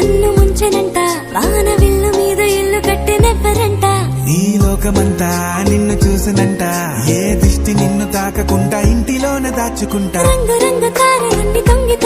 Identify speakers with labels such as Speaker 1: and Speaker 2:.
Speaker 1: నన్ను ముంచెనంట వాన విల్లు మీద ఇల్లు కట్టెనెవ్వరంట
Speaker 2: ఈ లోకమంతా నిన్ను చూసినంట ఏ దిష్టి నిన్ను తాకకుండా ఇంటిలోనే దాచుకుంటా
Speaker 1: రంగు రంగు తారలన్నీ తొంగి